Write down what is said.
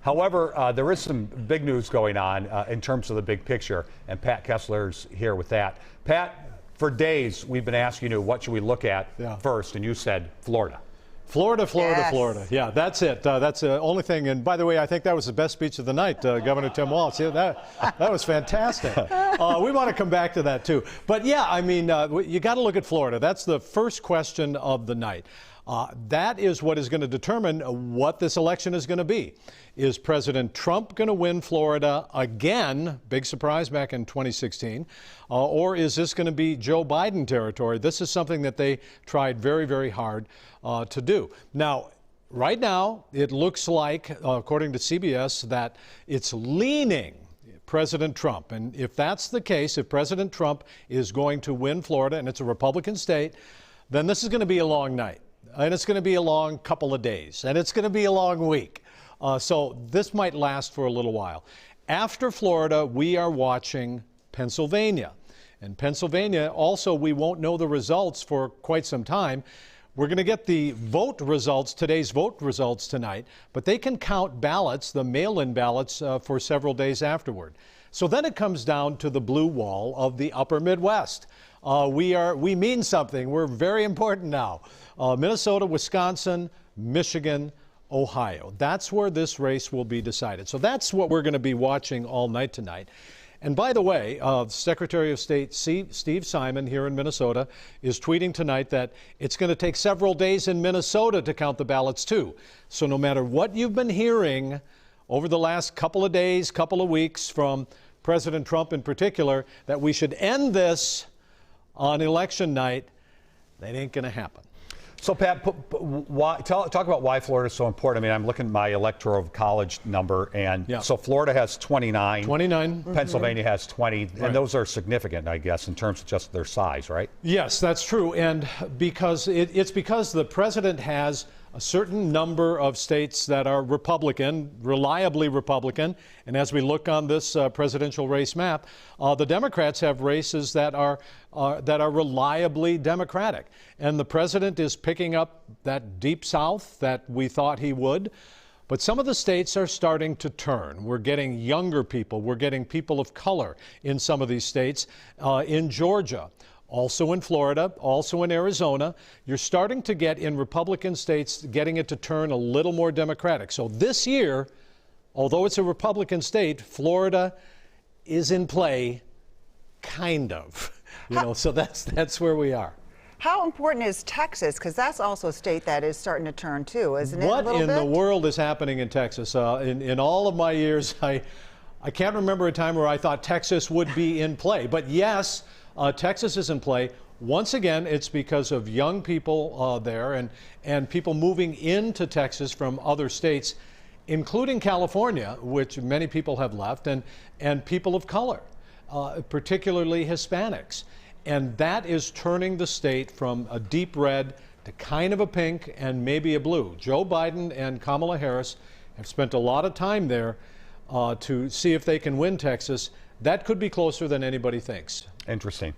However, there is some big news going on in terms of the big picture, and Pat Kessler's here with that. Pat, for days we've been asking you what should we look at first, and you said Florida. Florida, Florida, Yes. Florida. Yeah, that's it. That's the only thing. And by the way, I think that was the best speech of the night, Governor Tim Walz. Yeah, that was fantastic. We want to come back to that, too. But, yeah, I mean, you got to look at Florida. That's the first question of the night. That is what is going to determine what this election is going to be. Is President Trump going to win Florida again, big surprise back in 2016, or is this going to be Joe Biden territory? This is something that they tried very, very hard to do. Now, right now, it looks like, according to CBS, that it's leaning President Trump. And if that's the case, if President Trump is going to win Florida, and it's a Republican state, then this is going to be a long night. And it's going to be a long couple of days, and it's going to be a long week. So this might last for a little while. After Florida, we are watching Pennsylvania. And Pennsylvania, also, we won't know the results for quite some time. We're going to get the vote results, today's vote results tonight, but they can count ballots, the mail-in ballots, for several days afterward. So then it comes down to the blue wall of the upper Midwest. We mean something. We're very important now. Minnesota, Wisconsin, Michigan, Ohio. That's where this race will be decided. So that's what we're going to be watching all night tonight. And by the way, Secretary of State Steve Simon here in Minnesota is tweeting tonight that it's going to take several days in Minnesota to count the ballots too. So no matter what you've been hearing over the last couple of days, couple of weeks from President Trump in particular, that we should end this on election night, that ain't going to happen. So, Pat, talk about why Florida is so important. I mean, I'm looking at my electoral college number, and so Florida has 29. 29. Pennsylvania has 20, and those are significant, I guess, in terms of just their size, right? Yes, that's true. And because it's because the president has a certain number of states that are Republican, reliably Republican. And as we look on this presidential race map, the Democrats have races that are reliably Democratic. And the president is picking up that deep South that we thought he would. But some of the states are starting to turn. We're getting younger people. We're getting people of color in some of these states. In Georgia, also in Florida, also in Arizona, you're starting to get in Republican states, getting it to turn a little more Democratic. So this year, although it's a Republican state, Florida is in play, kind of. So that's where we are. How important is Texas? Because that's also a state that is starting to turn too, isn't it? What in the world is happening in Texas? In all of my years, I can't remember a time where I thought Texas would be in play. But yes, Texas is in play. Once again, it's because of young people there and people moving into Texas from other states, including California, which many people have left, and people of color, particularly Hispanics. And that is turning the state from a deep red to kind of a pink and maybe a blue. Joe Biden and Kamala Harris have spent a lot of time there to see if they can win Texas. That could be closer than anybody thinks. Interesting.